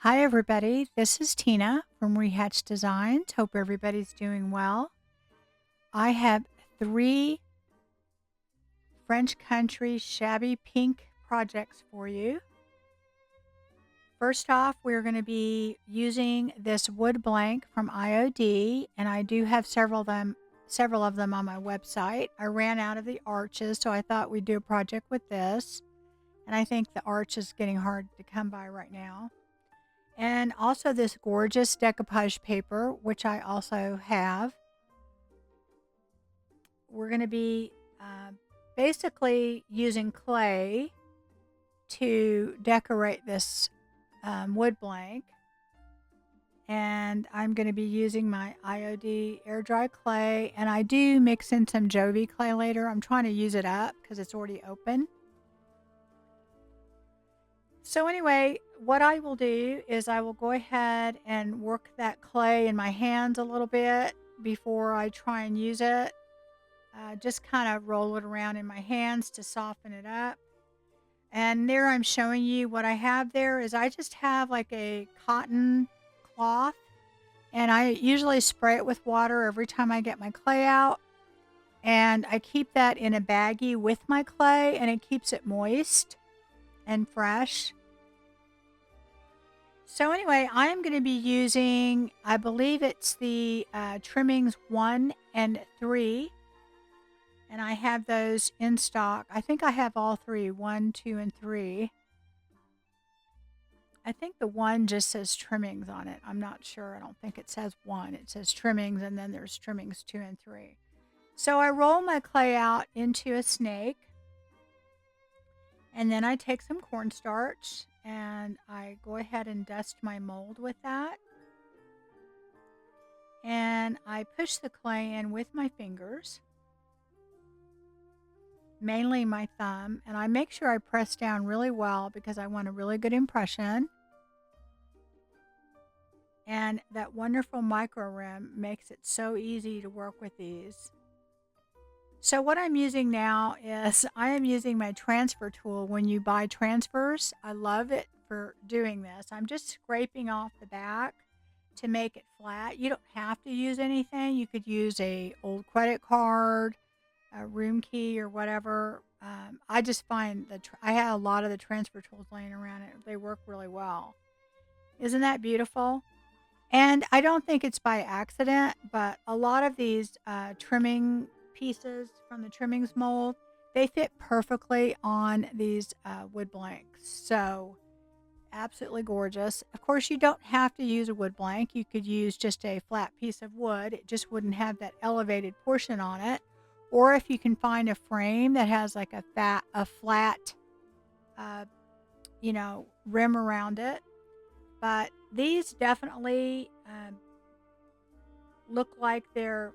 Hi, everybody. This is Tina from Rehatch Designs. Hope everybody's doing well. I have three French country shabby pink projects for you. First off, we're going to be using this wood blank from IOD, and I do have several of them on my website. I ran out of the arches, so I thought we'd do a project with this. And I think the arch is getting hard to come by right now. And also this gorgeous decoupage paper, which I also have. We're going to be basically using clay to decorate this wood blank. And I'm going to be using my IOD air dry clay. And I do mix in some Jovi clay later. I'm trying to use it up because it's already open. So anyway, what I will do is I will go ahead and work that clay in my hands a little bit before I try and use it. Just kind of roll it around in my hands to soften it up. And there I'm showing you what I have there is I just have like a cotton cloth, and I usually spray it with water every time I get my clay out. And I keep that in a baggie with my clay, and it keeps it moist and fresh. So anyway, I'm going to be using, I believe it's the trimmings 1 and 3. And I have those in stock. I think I have all three, 1, 2, and 3. I think the 1 just says trimmings on it. I'm not sure. I don't think it says 1. It says trimmings, and then there's trimmings 2 and 3. So I roll my clay out into a snake. And then I take some cornstarch and I go ahead and dust my mold with that. And I push the clay in with my fingers, mainly my thumb, and I make sure I press down really well because I want a really good impression. And that wonderful micro rim makes it so easy to work with these. So what I'm using now is I am using my transfer tool. When you buy transfers, I love it for doing this. I'm just scraping off the back to make it flat. You don't have to use anything. You could use a old credit card, a room key, or whatever. I just find that I have a lot of the transfer tools laying around. They work really well. Isn't that beautiful? And I don't think it's by accident, but a lot of these trimming pieces from the trimmings mold, they fit perfectly on these wood blanks. So absolutely gorgeous. Of course, you don't have to use a wood blank. You could use just a flat piece of wood. It just wouldn't have that elevated portion on it. Or if you can find a frame that has like a flat, uh, rim around it. But these definitely look like they're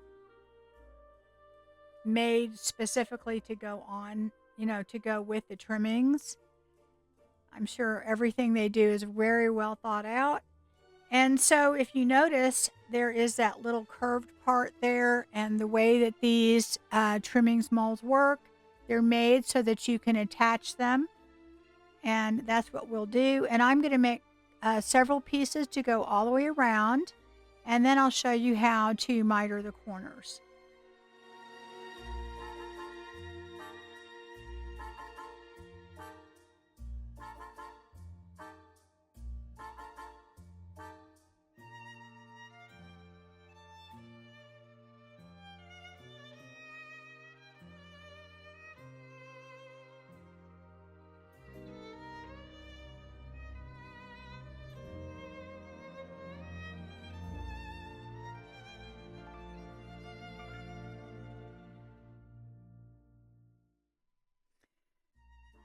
made specifically to go on, to go with the trimmings. I'm sure everything they do is very well thought out. And so if you notice, there is that little curved part there, and the way that these trimmings molds work, they're made so that you can attach them. And that's what we'll do. And I'm going to make several pieces to go all the way around. And then I'll show you how to miter the corners.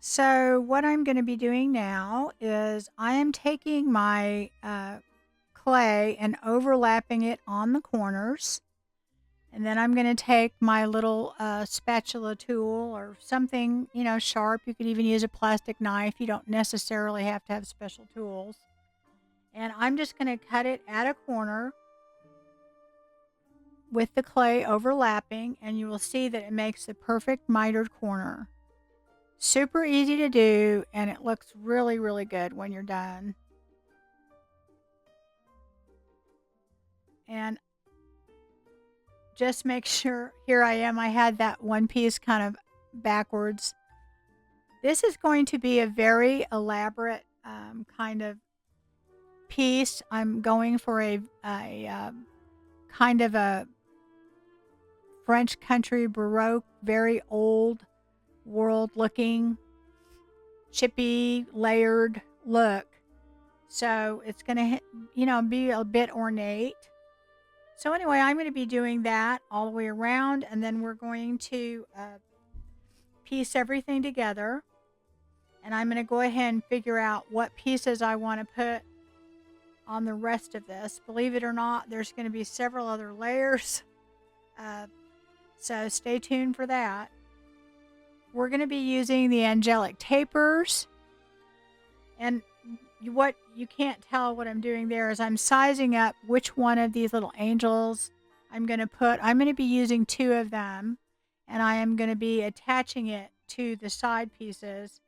So what I'm going to be doing now is I am taking my clay and overlapping it on the corners. And then I'm going to take my little spatula tool or something, sharp. You could even use a plastic knife. You don't necessarily have to have special tools. And I'm just going to cut it at a corner with the clay overlapping, and you will see that it makes the perfect mitered corner. Super easy to do, and it looks really, really good when you're done. And just make sure, here I am, I had that one piece kind of backwards. This is going to be a very elaborate kind of piece. I'm going for a kind of a French country baroque, very old world looking, chippy, layered look. So it's going to, be a bit ornate. So anyway, I'm going to be doing that all the way around, and then we're going to piece everything together. And I'm going to go ahead and figure out what pieces I want to put on the rest of this. Believe it or not, there's going to be several other layers. So stay tuned for that. We're going to be using the Angelic tapers. And what you can't tell what I'm doing there is I'm sizing up which one of these little angels I'm going to put. I'm going to be using 2 of them, and I am going to be attaching it to the side pieces.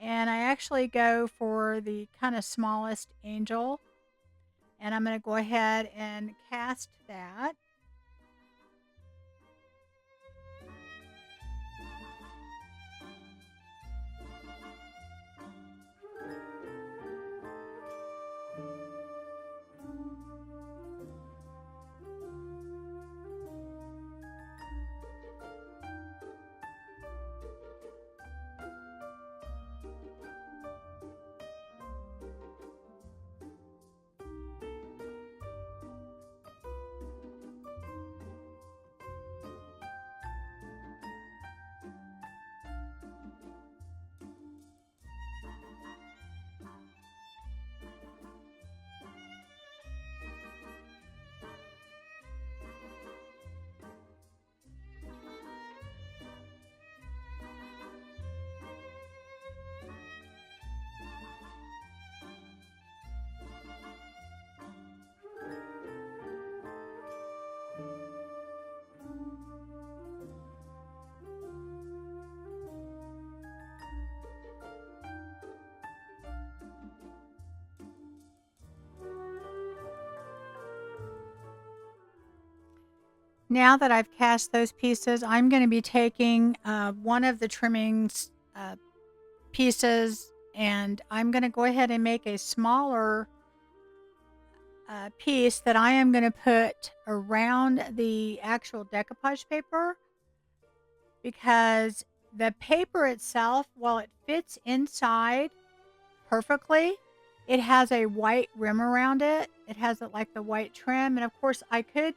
And I actually go for the kind of smallest angel, and I'm going to go ahead and cast that. Now that I've cast those pieces, I'm going to be taking one of the trimmings pieces, and I'm going to go ahead and make a smaller piece that I am going to put around the actual decoupage paper, because the paper itself, while it fits inside perfectly, it has a white rim around it. It has like the white trim, and of course I could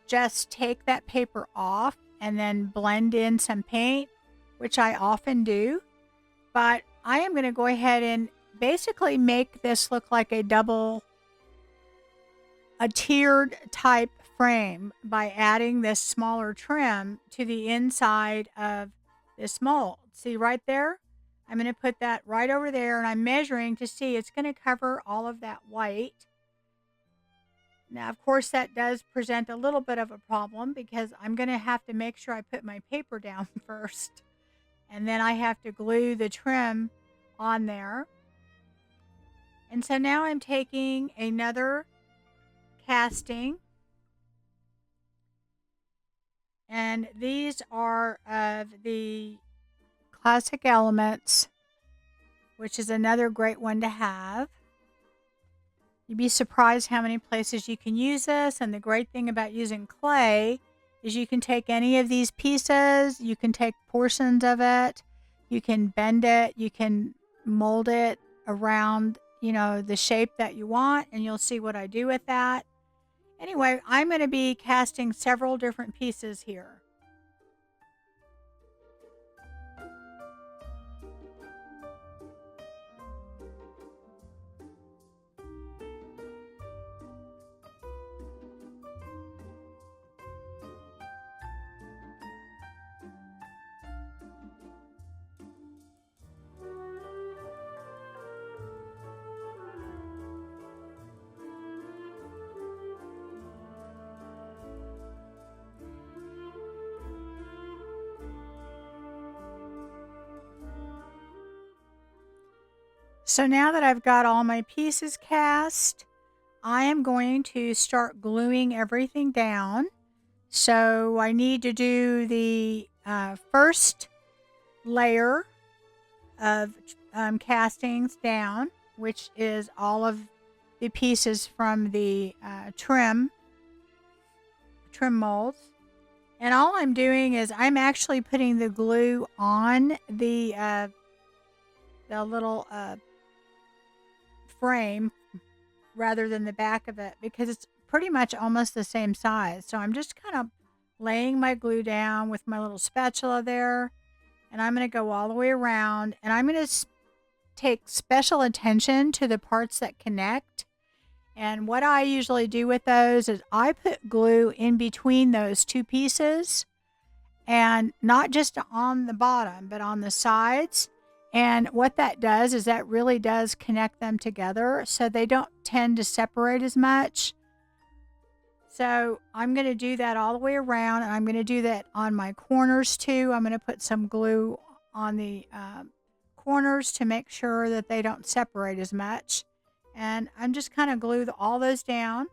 just take that paper off and then blend in some paint, which I often do. But I am going to go ahead and basically make this look like a tiered type frame by adding this smaller trim to the inside of this mold. See right there? I'm going to put that right over there, and I'm measuring to see it's going to cover all of that white. Now, of course, that does present a little bit of a problem because I'm going to have to make sure I put my paper down first. And then I have to glue the trim on there. And so now I'm taking another casting. And these are of the Classic Elements, which is another great one to have. You'd be surprised how many places you can use this. And the great thing about using clay is you can take any of these pieces, you can take portions of it, you can bend it, you can mold it around, the shape that you want, and you'll see what I do with that. Anyway, I'm going to be casting several different pieces here. So now that I've got all my pieces cast, I am going to start gluing everything down. So I need to do the first layer of castings down, which is all of the pieces from the trim molds. And all I'm doing is I'm actually putting the glue on the little frame rather than the back of it because it's pretty much almost the same size. So I'm just kind of laying my glue down with my little spatula there, and I'm going to go all the way around, and I'm going to take special attention to the parts that connect. And what I usually do with those is I put glue in between those two pieces, and not just on the bottom, but on the sides. And what that does is that really does connect them together so they don't tend to separate as much. So I'm going to do that all the way around, and I'm going to do that on my corners too. I'm going to put some glue on the corners to make sure that they don't separate as much. And I'm just kind of glue all those down.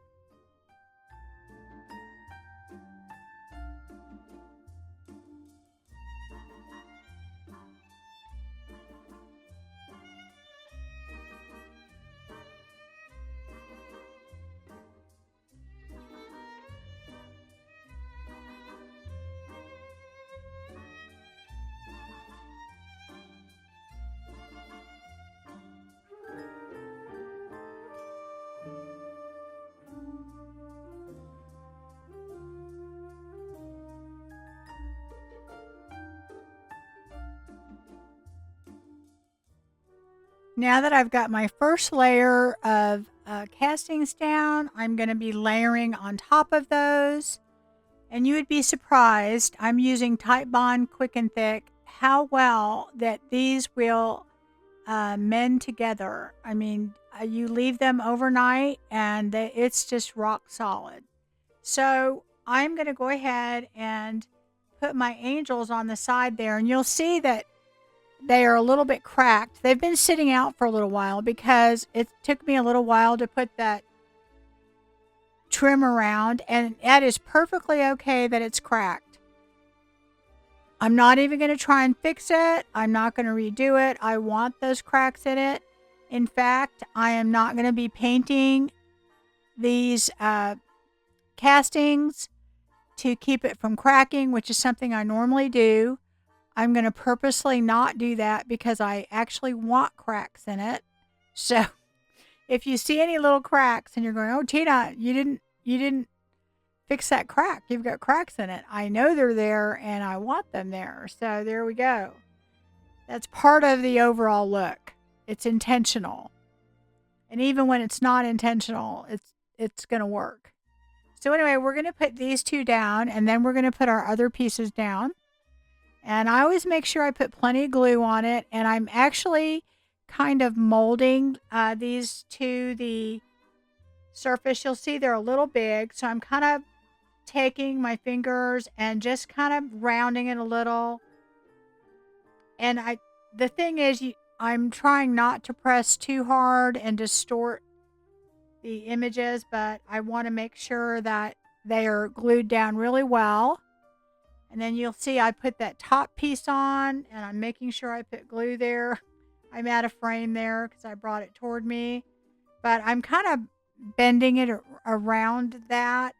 Now that I've got my first layer of castings down, I'm going to be layering on top of those. And you would be surprised, I'm using Type Bond Quick and Thick, how well that these will mend together. I mean, you leave them overnight and it's just rock solid. So I'm going to go ahead and put my angels on the side there, and you'll see that they are a little bit cracked. They've been sitting out for a little while because it took me a little while to put that trim around, and that is perfectly okay that it's cracked. I'm not even going to try and fix it. I'm not going to redo it. I want those cracks in it. In fact, I am not going to be painting these castings to keep it from cracking, which is something I normally do. I'm going to purposely not do that because I actually want cracks in it. So if you see any little cracks and you're going, "Oh, Tina, you didn't fix that crack. You've got cracks in it." I know they're there and I want them there. So there we go. That's part of the overall look. It's intentional. And even when it's not intentional, it's going to work. So anyway, we're going to put these two down, and then we're going to put our other pieces down. And I always make sure I put plenty of glue on it. And I'm actually kind of molding these to the surface. You'll see they're a little big. So I'm kind of taking my fingers and just kind of rounding it a little. And the thing is, I'm trying not to press too hard and distort the images, but I want to make sure that they are glued down really well. And then you'll see I put that top piece on, and I'm making sure I put glue there. I'm out of frame there because I brought it toward me. But I'm kind of bending it around that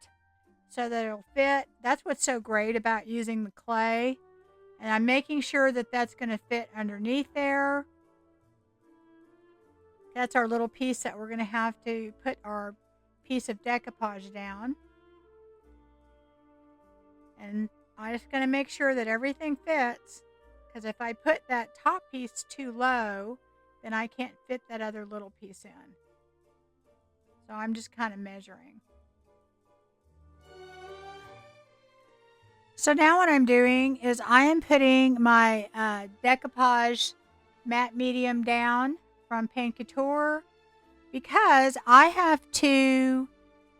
so that it'll fit. That's what's so great about using the clay. And I'm making sure that that's going to fit underneath there. That's our little piece that we're going to have to put our piece of decoupage down. And I'm just going to make sure that everything fits, because if I put that top piece too low, then I can't fit that other little piece in. So I'm just kind of measuring. So now what I'm doing is I am putting my decoupage matte medium down from Paint Couture, because I have to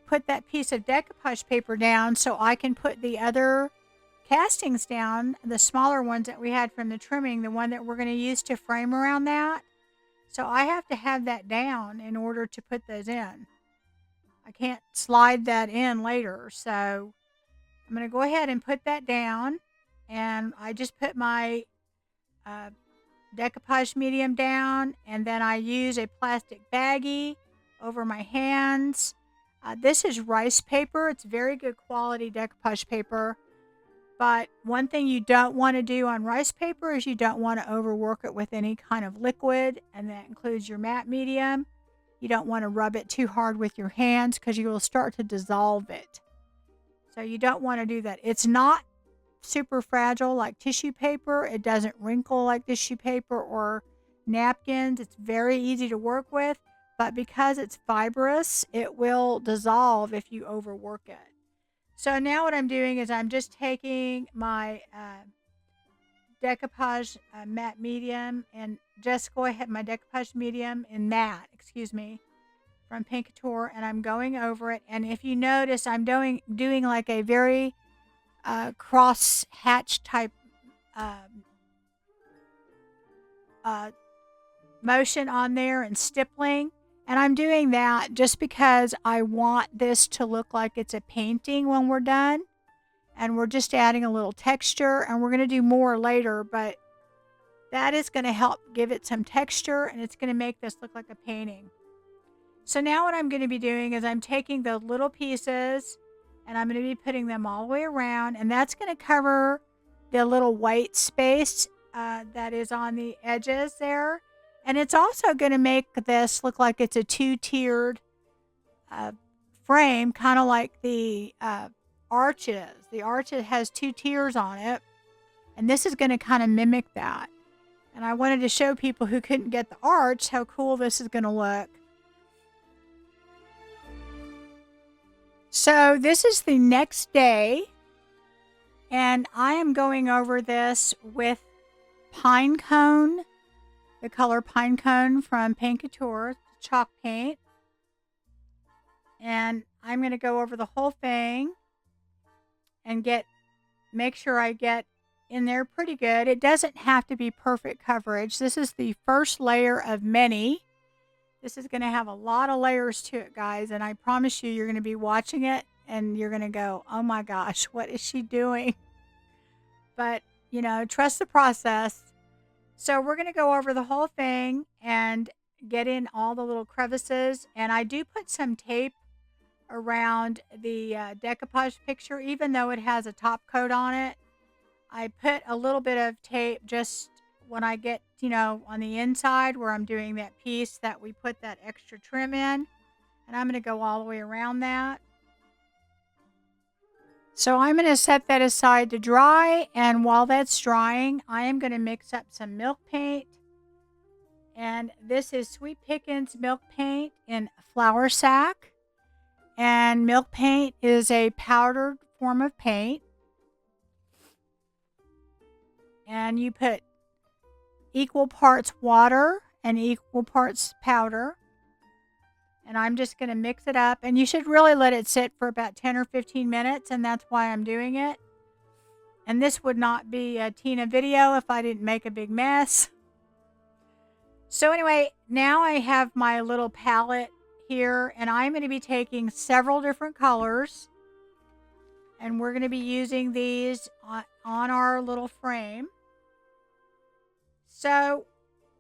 put that piece of decoupage paper down so I can put the other castings down, the smaller ones that we had from the trimming, the one that we're going to use to frame around that. So I have to have that down in order to put those in. I can't slide that in later. So I'm going to go ahead and put that down. And I just put my uh, decoupage medium down, and then I use a plastic baggie over my hands. This is rice paper. It's very good quality decoupage paper. But one thing you don't want to do on rice paper is you don't want to overwork it with any kind of liquid, and that includes your matte medium. You don't want to rub it too hard with your hands because you will start to dissolve it. So you don't want to do that. It's not super fragile like tissue paper. It doesn't wrinkle like tissue paper or napkins. It's very easy to work with, but because it's fibrous, it will dissolve if you overwork it. So now what I'm doing is I'm just taking my decoupage matte medium and just go ahead, my decoupage medium in matte, excuse me, from Pink Couture, and I'm going over it. And if you notice, I'm doing like a very cross hatch type motion on there and stippling. And I'm doing that just because I want this to look like it's a painting when we're done. And we're just adding a little texture, and we're going to do more later, but that is going to help give it some texture, and it's going to make this look like a painting. So now what I'm going to be doing is I'm taking the little pieces and I'm going to be putting them all the way around, and that's going to cover the little white space that is on the edges there. And it's also going to make this look like it's a two-tiered frame, kind of like the arch is. The arch has two tiers on it, and this is going to kind of mimic that. And I wanted to show people who couldn't get the arch how cool this is going to look. So this is the next day, and I am going over this with pine cone, the color pine cone from Pink Couture, chalk paint. And I'm going to go over the whole thing and make sure I get in there pretty good. It doesn't have to be perfect coverage. This is the first layer of many. This is going to have a lot of layers to it, guys, and I promise you, you're going to be watching it and you're going to go, oh my gosh, what is she doing? But, you know, trust the process. So we're going to go over the whole thing and get in all the little crevices, and I do put some tape around the decoupage picture, even though it has a top coat on it. I put a little bit of tape just when I get, you know, on the inside where I'm doing that piece that we put that extra trim in. And I'm going to go all the way around that. So I'm going to set that aside to dry. And while that's drying, I am going to mix up some milk paint. And this is Sweet Pickins milk paint in flour sack. And milk paint is a powdered form of paint. And you put equal parts water and equal parts powder. And I'm just going to mix it up. And you should really let it sit for about 10 or 15 minutes. And that's why I'm doing it. And this would not be a Tina video if I didn't make a big mess. So anyway, now I have my little palette here. And I'm going to be taking several different colors. And we're going to be using these on our little frame. So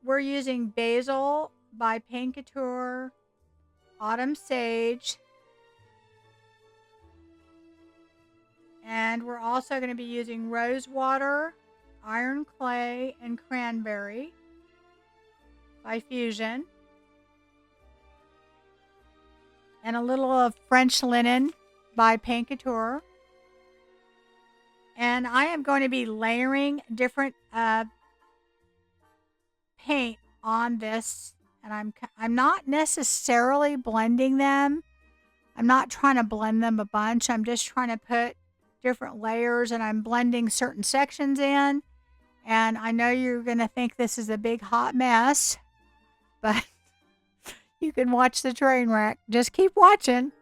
we're using Basil by Pink Couture, Autumn Sage, and we're also going to be using Rose Water, Iron Clay, and Cranberry by Fusion, and a little of French Linen by Pink Couture. And I am going to be layering different paint on this, and I'm not necessarily blending them. I'm not trying to blend them a bunch. I'm just trying to put different layers, and I'm blending certain sections in. And I know you're going to think this is a big hot mess, but you can watch the train wreck. Just keep watching.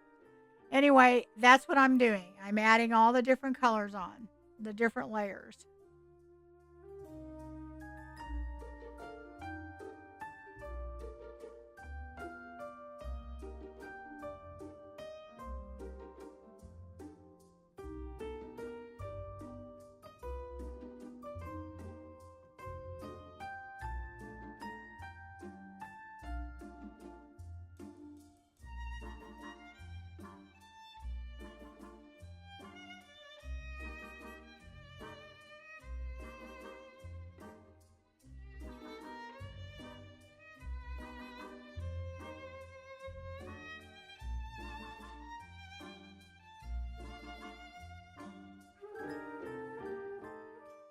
Anyway, that's what I'm doing. I'm adding all the different colors on, the different layers.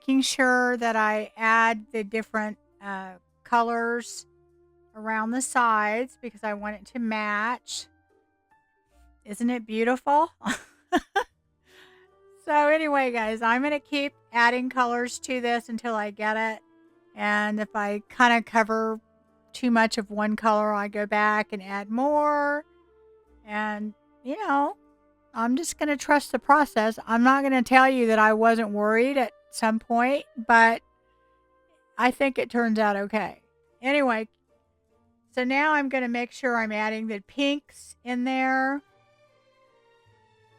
making sure that I add the different colors around the sides because I want it to match. Isn't it beautiful? So anyway, guys, I'm going to keep adding colors to this until I get it. And if I kind of cover too much of one color, I go back and add more. And, I'm just going to trust the process. I'm not going to tell you that I wasn't worried at some point, but I think it turns out okay. Anyway, so now I'm going to make sure I'm adding the pinks in there.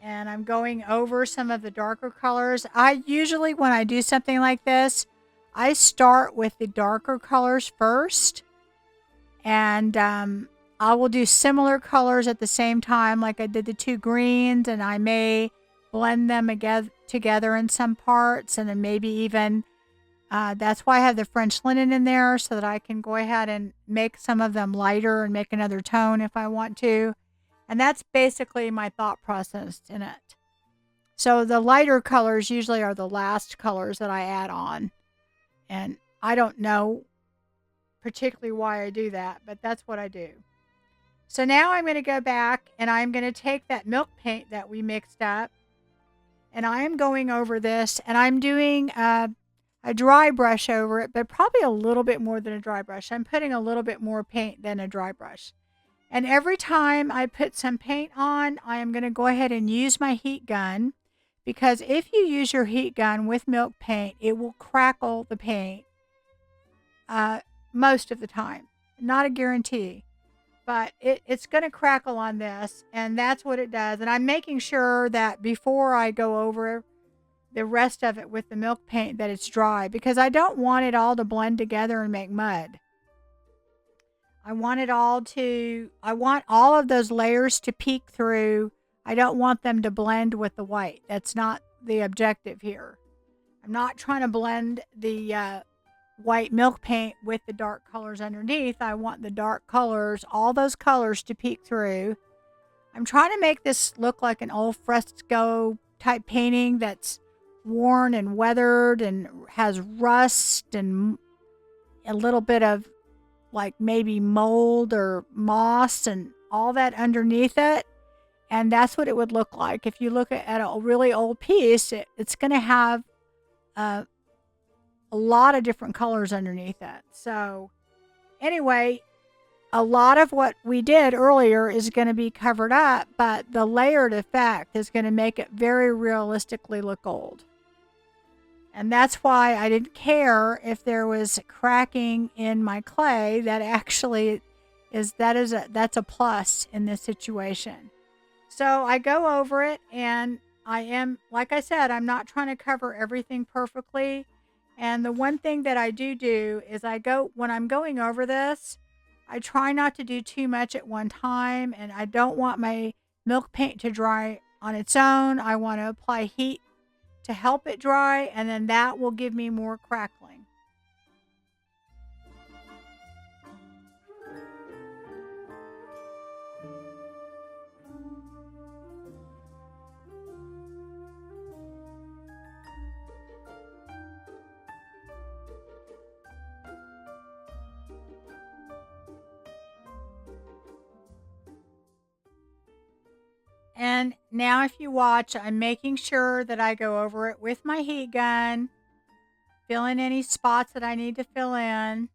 And I'm going over some of the darker colors. I usually, when I do something like this, I start with the darker colors first. And I will do similar colors at the same time, like I did the two greens, and I may blend them together in some parts, and then maybe even, that's why I have the French linen in there, so that I can go ahead and make some of them lighter and make another tone if I want to. And that's basically my thought process in it. So the lighter colors usually are the last colors that I add on. And I don't know particularly why I do that, but that's what I do. So now I'm going to go back and I'm going to take that milk paint that we mixed up, and I am going over this, and I'm doing a dry brush over it, but probably a little bit more than a dry brush. I'm putting a little bit more paint than a dry brush. And every time I put some paint on, I am going to go ahead and use my heat gun, because if you use your heat gun with milk paint, it will crackle the paint most of the time. Not a guarantee, but it's going to crackle on this, and that's what it does. And I'm making sure that before I go over the rest of it with the milk paint that it's dry, because I don't want it all to blend together and make mud. I want all of those layers to peek through. I don't want them to blend with the white. That's not the objective here. I'm not trying to blend the white milk paint with the dark colors underneath. I want the dark colors, all those colors, to peek through. I'm trying to make this look like an old fresco type painting that's worn and weathered and has rust and a little bit of like maybe mold or moss and all that underneath it. And that's what it would look like. If you look at a really old piece, it's going to have a lot of different colors underneath it. So anyway, a lot of what we did earlier is going to be covered up, but the layered effect is going to make it very realistically look old. And that's why I didn't care if there was cracking in my clay. That actually that's a plus in this situation. So I go over it, and I am, like I said, I'm not trying to cover everything perfectly. And the one thing that I do is when I'm going over this, I try not to do too much at one time, and I don't want my milk paint to dry on its own. I want to apply heat to help it dry, and then that will give me more crackling. And now if you watch, I'm making sure that I go over it with my heat gun, fill in any spots that I need to fill in.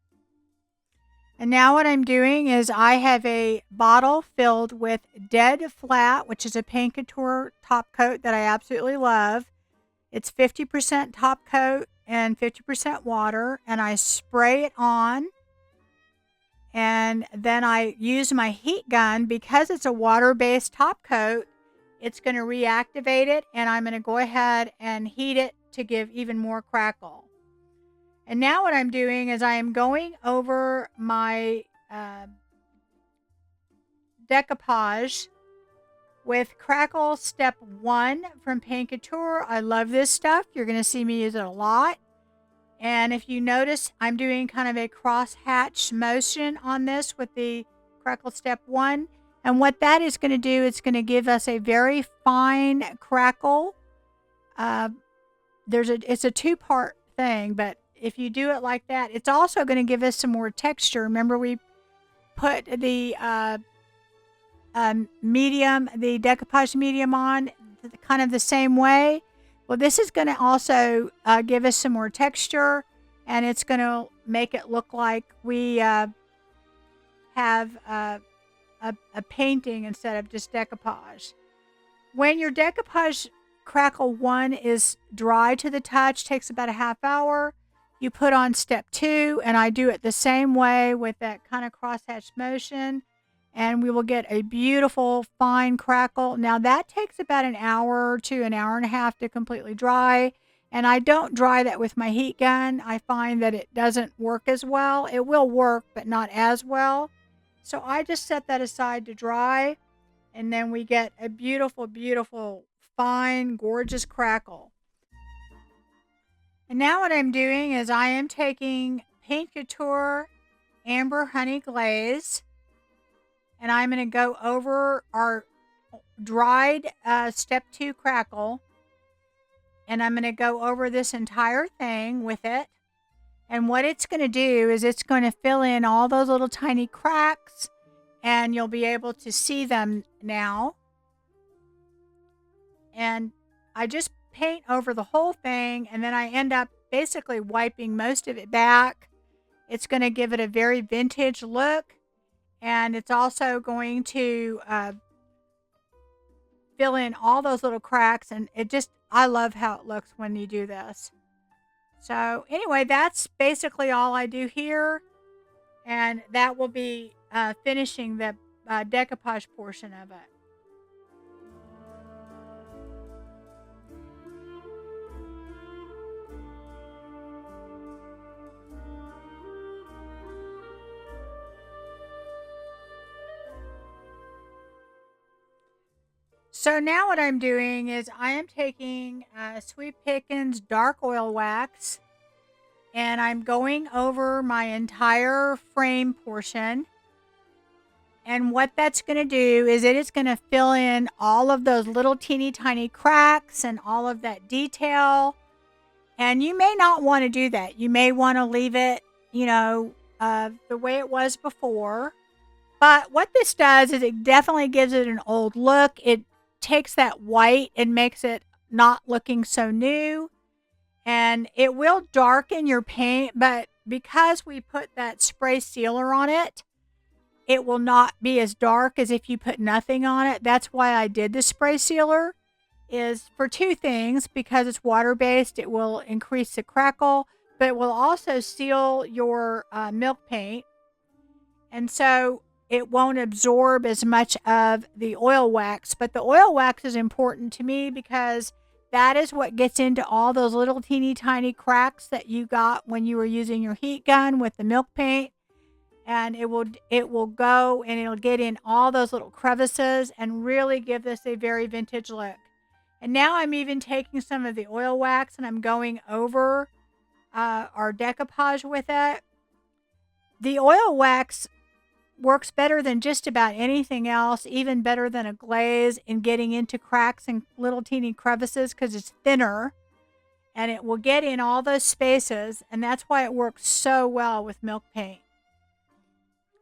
And now what I'm doing is I have a bottle filled with Dead Flat, which is a paint couture top coat that I absolutely love. It's 50% top coat and 50% water, and I spray it on. And then I use my heat gun. Because it's a water-based top coat, it's going to reactivate it, and I'm going to go ahead and heat it to give even more crackle. And now what I'm doing is I am going over my decoupage with Crackle Step 1 from Paint Couture. I love this stuff. You're going to see me use it a lot. And if you notice, I'm doing kind of a cross-hatch motion on this with the Crackle Step 1. And what that is going to do, it's going to give us a very fine crackle. It's a two-part thing, but if you do it like that, it's also going to give us some more texture. Remember, we put the medium, the decoupage medium on kind of the same way. Well, this is going to also give us some more texture, and it's going to make it look like we have a painting instead of just decoupage. When your decoupage crackle 1 is dry to the touch, takes about a half hour, you put on step 2, and I do it the same way with that kind of crosshatch motion, and we will get a beautiful fine crackle. Now that takes about an hour to an hour and a half to completely dry, and I don't dry that with my heat gun. I find that it doesn't work as well. It will work, but not as well. So I just set that aside to dry, and then we get a beautiful, beautiful, fine, gorgeous crackle. And now what I'm doing is I am taking Paint Couture Amber Honey Glaze, and I'm going to go over our dried step 2 crackle, and I'm going to go over this entire thing with it. And what it's going to do is it's going to fill in all those little tiny cracks, and you'll be able to see them now. And I just paint over the whole thing, and then I end up basically wiping most of it back. It's going to give it a very vintage look, and it's also going to fill in all those little cracks, and I love how it looks when you do this. So anyway, that's basically all I do here, and that will be finishing the decoupage portion of it. So now what I'm doing is I am taking Sweet Pickins Dark Oil Wax, and I'm going over my entire frame portion. And what that's going to do is it is going to fill in all of those little teeny tiny cracks and all of that detail. And you may not want to do that. You may want to leave it, the way it was before. But what this does is it definitely gives it an old look. It takes that white and makes it not looking so new, and it will darken your paint, but because we put that spray sealer on it, it will not be as dark as if you put nothing on it. That's why I did the spray sealer, is for 2 things. Because it's water based, it will increase the crackle, but it will also seal your milk paint, and so it won't absorb as much of the oil wax. But the oil wax is important to me because that is what gets into all those little teeny tiny cracks that you got when you were using your heat gun with the milk paint. And it will go and it'll get in all those little crevices and really give this a very vintage look. And now I'm even taking some of the oil wax and I'm going over our decoupage with it. The oil wax works better than just about anything else, even better than a glaze, in getting into cracks and little teeny crevices because it's thinner and it will get in all those spaces, and that's why it works so well with milk paint.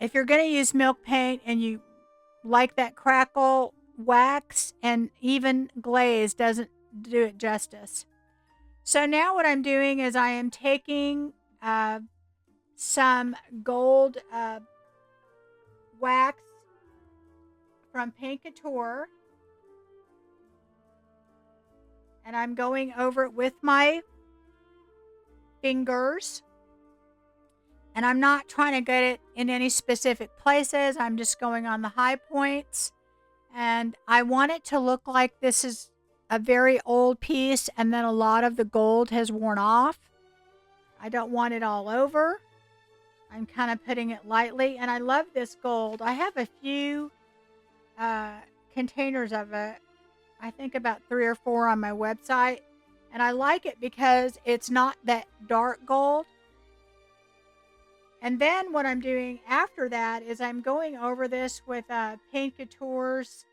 If you're going to use milk paint and you like that crackle, wax and even glaze doesn't do it justice. So now what I'm doing is I am taking some gold wax from Paint Couture, and I'm going over it with my fingers, and I'm not trying to get it in any specific places. I'm just going on the high points, and I want it to look like this is a very old piece and then a lot of the gold has worn off. I don't want it all over. I'm kind of putting it lightly, and I love this gold. I have a few containers of it. I think about 3 or 4 on my website, and I like it because it's not that dark gold. And then what I'm doing after that is I'm going over this with Paint Couture's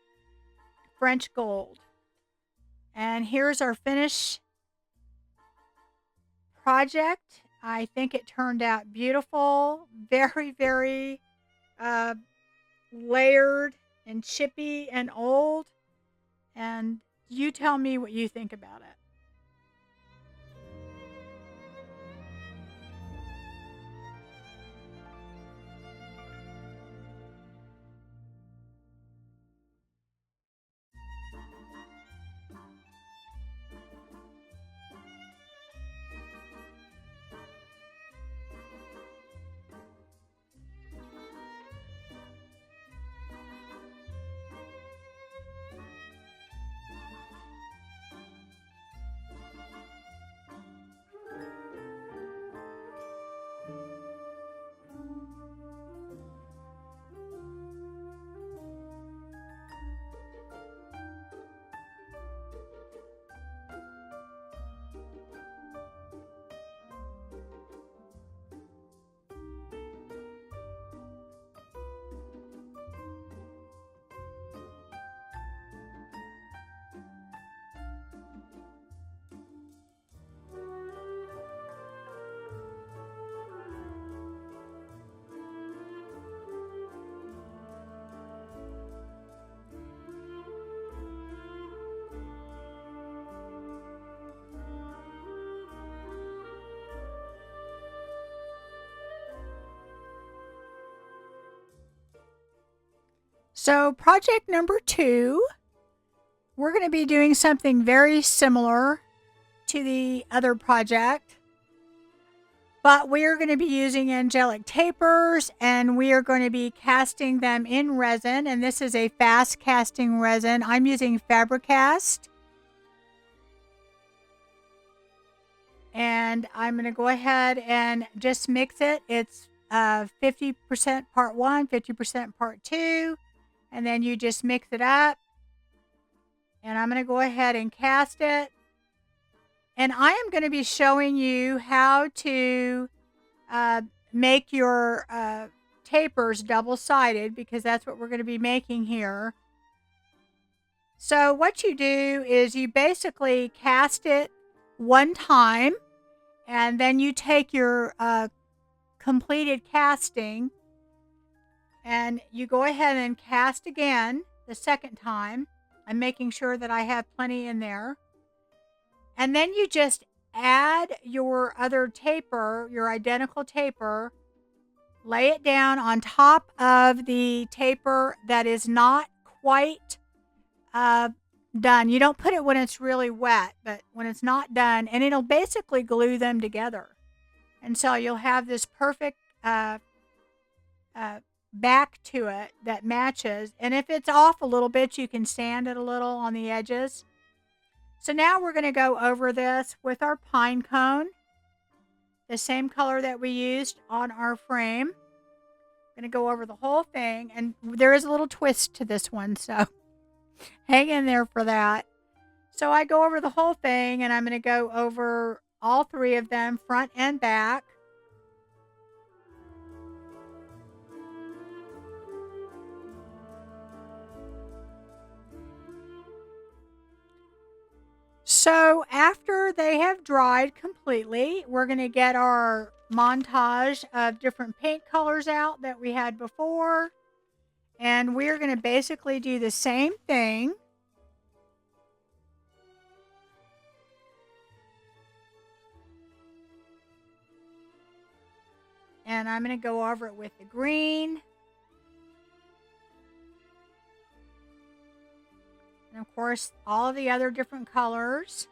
French Gold. And here's our finish project. I think it turned out beautiful, very, very uh, layered and chippy and old. And you tell me what you think about it. So, project number 2, we're going to be doing something very similar to the other project, but we are going to be using angelic tapers and we are going to be casting them in resin. And this is a fast casting resin. I'm using Fabricast. And I'm going to go ahead and just mix it. It's 50% part 1, 50% part 2. And then you just mix it up. And I'm going to go ahead and cast it. And I am going to be showing you how to make your tapers double-sided, because that's what we're going to be making here. So what you do is you basically cast it one time, and then you take your completed casting and you go ahead and cast again the second time. I'm making sure that I have plenty in there. And then you just add your other taper, your identical taper, lay it down on top of the taper that is not quite done. You don't put it when it's really wet, but when it's not done, and it'll basically glue them together. And so you'll have this perfect back to it that matches. And if it's off a little bit, you can sand it a little on the edges. So now we're going to go over this with our pine cone, the same color that we used on our frame. I'm going to go over the whole thing, and there is a little twist to this one, so hang in there for that. So I go over the whole thing, and I'm going to go over all 3 of them, front and back. So after they have dried completely, we're going to get our montage of different paint colors out that we had before. And we're going to basically do the same thing. And I'm going to go over it with the green. And of course, all of the other different colors.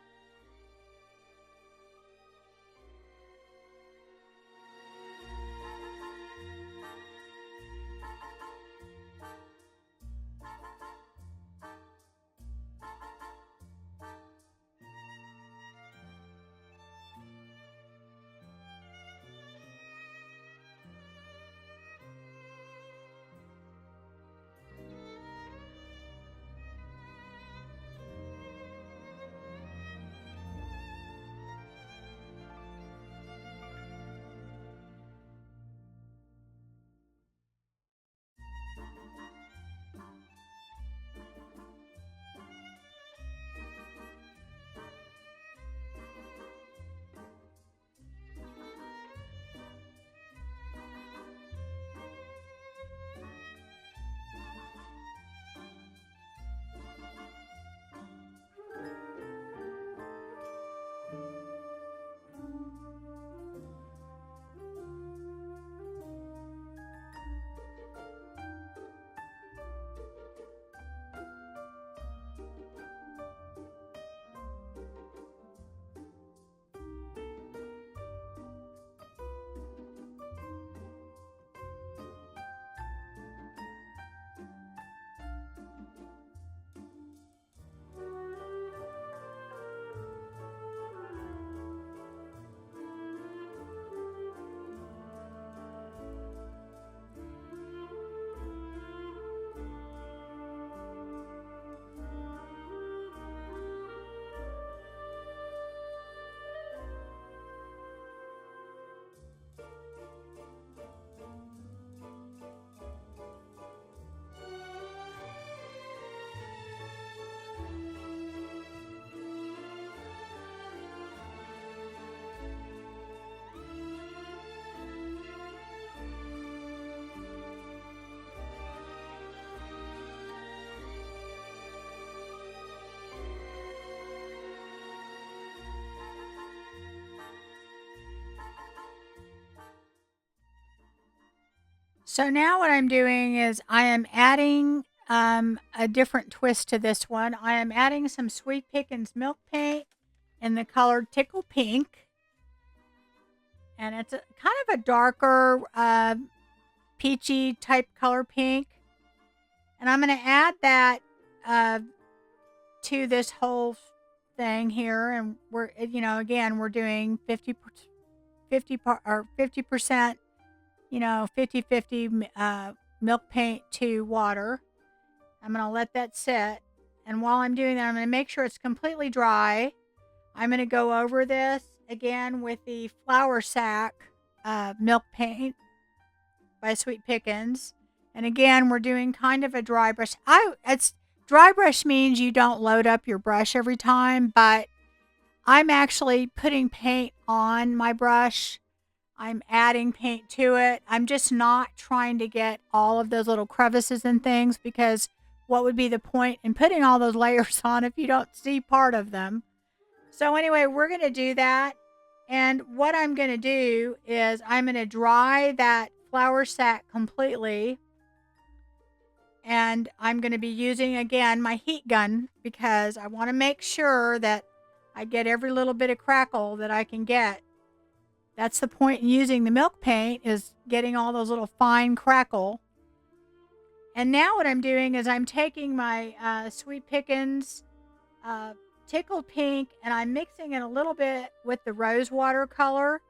So now what I'm doing is I am adding a different twist to this one. I am adding some Sweet Pickins milk paint in the color Tickle Pink. And it's kind of a darker peachy type color pink. And I'm going to add that uh, to this whole thing here. And we're, again, we're doing 50%, 50-50 milk paint to water. I'm going to let that sit. And while I'm doing that, I'm going to make sure it's completely dry. I'm going to go over this again with the flour sack milk paint by Sweet Pickins. And again, we're doing kind of a dry brush. Dry brush means you don't load up your brush every time, but I'm actually putting paint on my brush. I'm adding paint to it. I'm just not trying to get all of those little crevices and things, because what would be the point in putting all those layers on if you don't see part of them? So anyway, we're going to do that. And what I'm going to do is I'm going to dry that flour sack completely. And I'm going to be using, again, my heat gun, because I want to make sure that I get every little bit of crackle that I can get. That's the point in using the milk paint, is getting all those little fine crackle. And now what I'm doing is I'm taking my Sweet Pickins Tickle Pink, and I'm mixing it a little bit with the rose watercolor.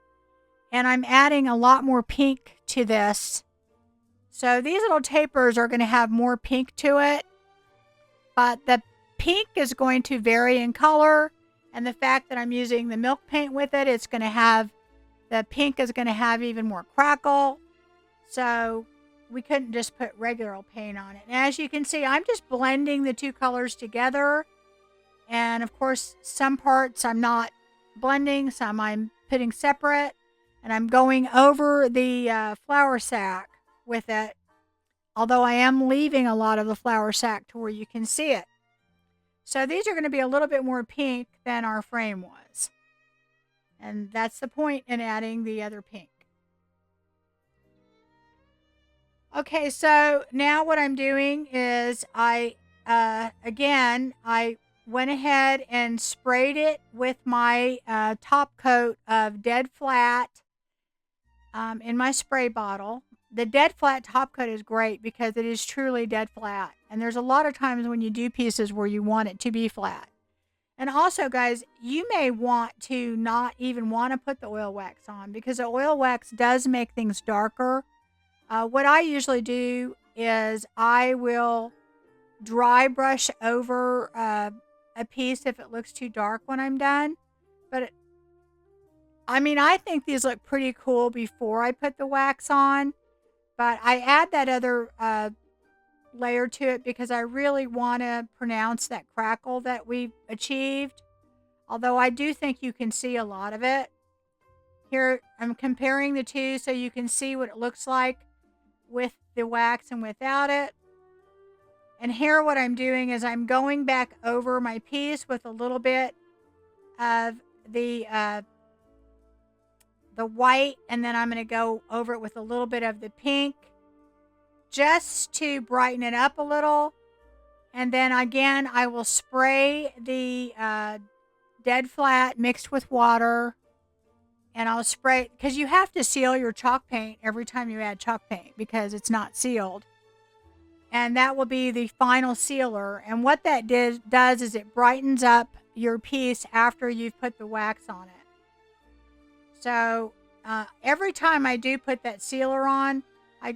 And I'm adding a lot more pink to this. So these little tapers are going to have more pink to it. But the pink is going to vary in color. And the fact that I'm using the milk paint with it, the pink is going to have even more crackle. So we couldn't just put regular paint on it. And as you can see, I'm just blending the two colors together. And of course, some parts I'm not blending, some I'm putting separate. And I'm going over the flour sack with it. Although I am leaving a lot of the flour sack to where you can see it. So these are going to be a little bit more pink than our frame was. And that's the point in adding the other pink. Okay, so now what I'm doing is I went ahead and sprayed it with my top coat of Dead Flat in my spray bottle. The Dead Flat top coat is great because it is truly dead flat. And there's a lot of times when you do pieces where you want it to be flat. And also, guys, you may want to not even want to put the oil wax on, because the oil wax does make things darker. What I usually do is I will dry brush over a piece if it looks too dark when I'm done. But I think these look pretty cool before I put the wax on. But I add that other layer to it because I really want to pronounce that crackle that we've achieved. Although I do think you can see a lot of it. Here I'm comparing the two so you can see what it looks like with the wax and without it. And here what I'm doing is I'm going back over my piece with a little bit of the white, and then I'm going to go over it with a little bit of the pink just to brighten it up a little. And then again, I will spray the Dead Flat mixed with water, and I'll spray, because you have to seal your chalk paint every time you add chalk paint because it's not sealed. And that will be the final sealer. And what that does is it brightens up your piece after you've put the wax on it. So every time I do put that sealer on, I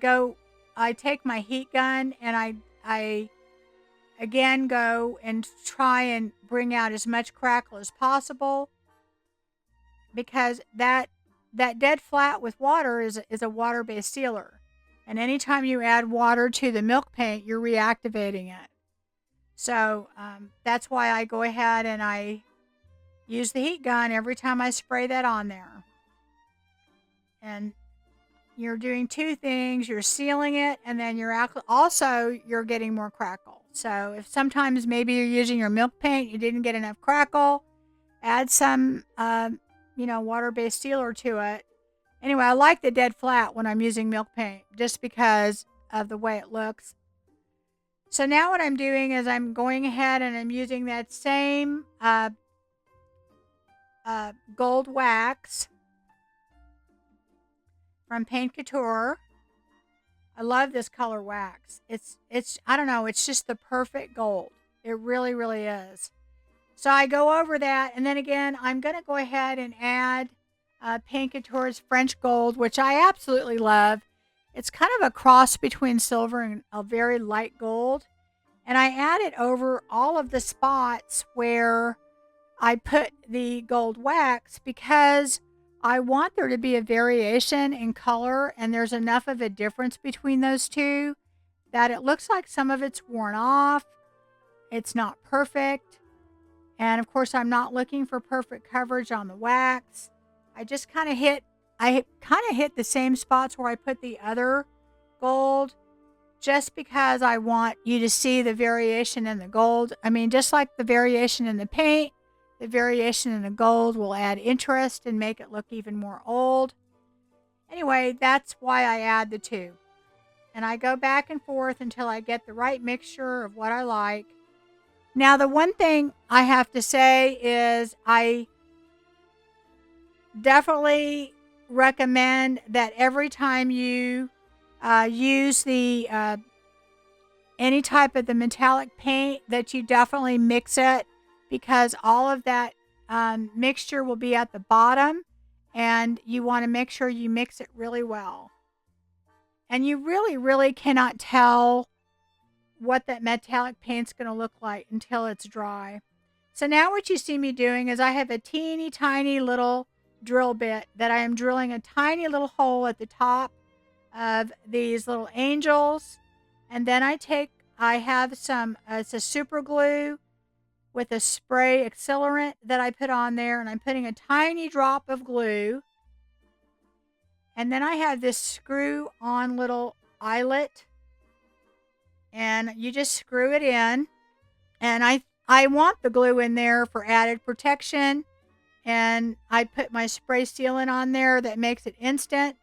take my heat gun and I again go and try and bring out as much crackle as possible, because that Dead Flat with water is a water-based sealer. And anytime you add water to the milk paint, you're reactivating it. So that's why I go ahead and I use the heat gun every time I spray that on there. And you're doing two things. You're sealing it, and then you're getting more crackle. So if sometimes maybe you're using your milk paint, you didn't get enough crackle, add some, water-based sealer to it, Anyway, I like the dead flat when I'm using milk paint just because of the way it looks. So now what I'm doing is I'm going ahead and I'm using that same gold wax from Paint Couture. I love this color wax. It's I don't know, it's just the perfect gold. It really, really is. So I go over that, and then again, I'm going to go ahead and add Paint Couture's French Gold, which I absolutely love. It's kind of a cross between silver and a very light gold. And I add it over all of the spots where I put the gold wax because I want there to be a variation in color, and there's enough of a difference between those two that it looks like some of it's worn off. It's not perfect. And of course, I'm not looking for perfect coverage on the wax. I just kind of hit the same spots where I put the other gold just because I want you to see the variation in the gold. I mean, just like the variation in the paint, the variation in the gold will add interest and make it look even more old. Anyway, that's why I add the two. And I go back and forth until I get the right mixture of what I like. Now, the one thing I have to say is I definitely recommend that every time you use the any type of the metallic paint that you definitely mix it, because all of that mixture will be at the bottom, and you want to make sure you mix it really well. And you really, really cannot tell what that metallic paint's going to look like until it's dry. So now what you see me doing is I have a teeny tiny little drill bit that I am drilling a tiny little hole at the top of these little angels. And then I have some, it's a super glue with a spray accelerant that I put on there, and I'm putting a tiny drop of glue. And then I have this screw on little eyelet, and you just screw it in. And I want the glue in there for added protection. And I put my spray sealant on there that makes it instant.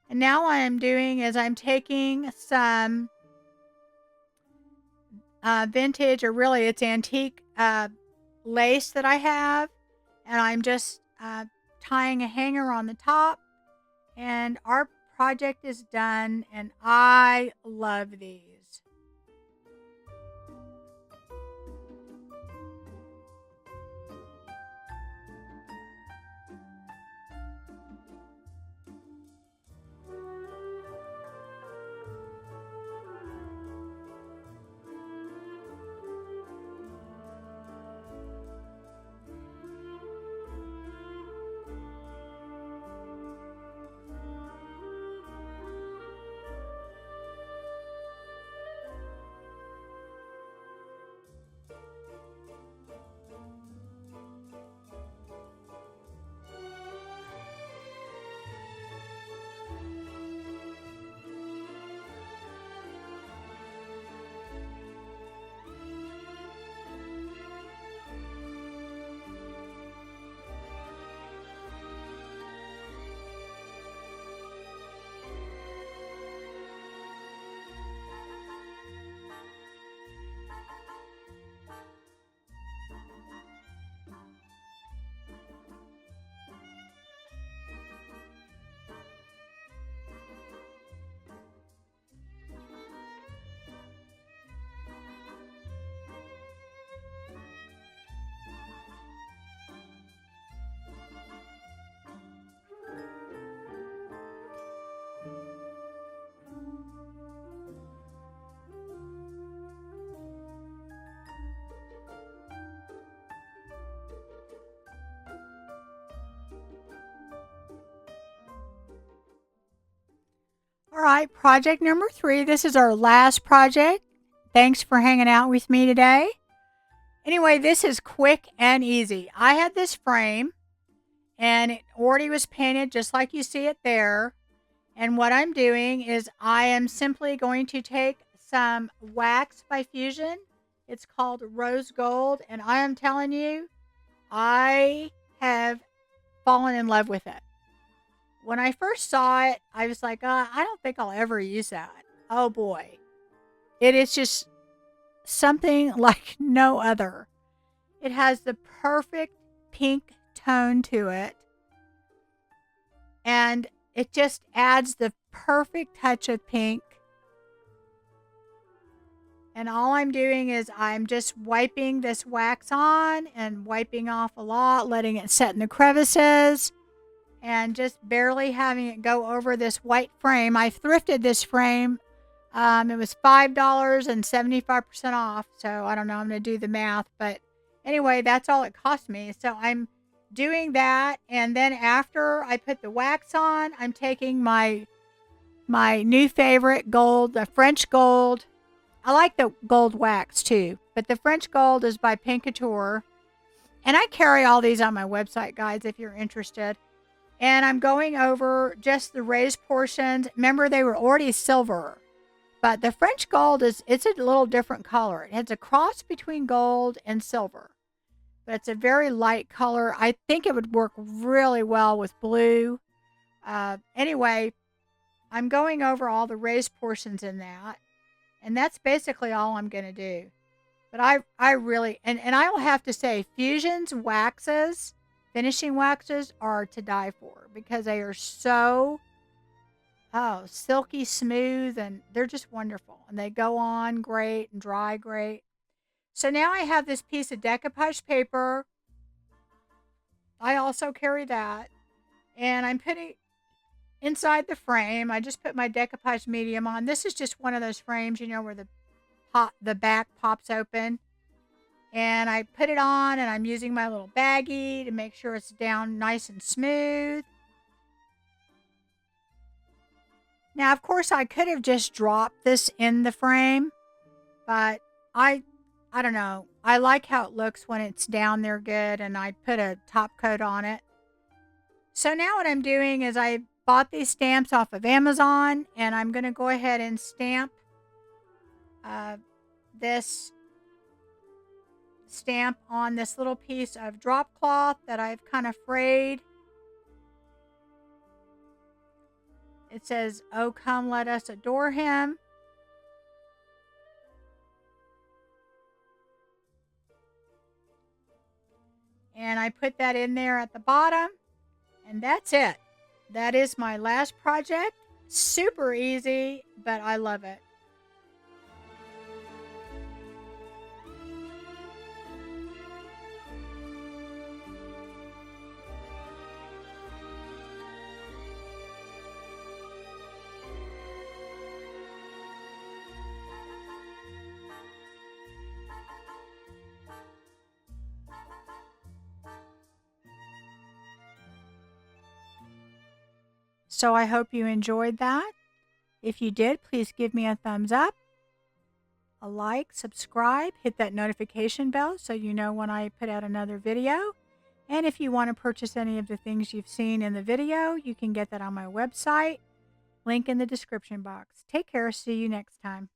And now what I'm doing is I'm taking some vintage, or really it's antique lace that I have, and I'm just tying a hanger on the top, and our project is done, and I love these. All right, project number 3. This is our last project. Thanks for hanging out with me today. Anyway, this is quick and easy. I had this frame, and it already was painted just like you see it there. And what I'm doing is I am simply going to take some wax by Fusion. It's called Rose Gold, and I am telling you, I have fallen in love with it. when I first saw it, I was like, I don't think I'll ever use that. Oh boy. It is just something like no other. It has the perfect pink tone to it. And it just adds the perfect touch of pink. And all I'm doing is I'm just wiping this wax on and wiping off a lot, letting it set in the crevices, and just barely having it go over this white frame. I thrifted this frame. It was $5 and 75% off. So I don't know. I'm going to do the math. But anyway, that's all it cost me. So I'm doing that. And then after I put the wax on, I'm taking my new favorite gold, the French gold. I like the gold wax too, but the French gold is by Pink Couture. And I carry all these on my website, guys, if you're interested. And I'm going over just the raised portions. Remember, they were already silver. But the French gold it's a little different color. It has a cross between gold and silver. But it's a very light color. I think it would work really well with blue. Anyway, I'm going over all the raised portions in that. And that's basically all I'm going to do. But I really, and I will have to say, Fusion's waxes, finishing waxes, are to die for. Because they are so, silky smooth. And they're just wonderful. And they go on great and dry great. So now I have this piece of decoupage paper. I also carry that. And I'm putting inside the frame. I just put my decoupage medium on. This is just one of those frames, where the back pops open. And I put it on, and I'm using my little baggie to make sure it's down nice and smooth. Now, of course, I could have just dropped this in the frame, but I don't know. I like how it looks when it's down there good, and I put a top coat on it. So now what I'm doing is I bought these stamps off of Amazon, and I'm going to go ahead and stamp this stamp on this little piece of drop cloth that I've kind of frayed. It says, "Oh, come let us adore him." And I put that in there at the bottom, and that's it. That is my last project. Super easy, but I love it. So I hope you enjoyed that. If you did, please give me a thumbs up, a like, subscribe, hit that notification bell so you know when I put out another video. And if you want to purchase any of the things you've seen in the video, you can get that on my website. Link in the description box. Take care. See you next time.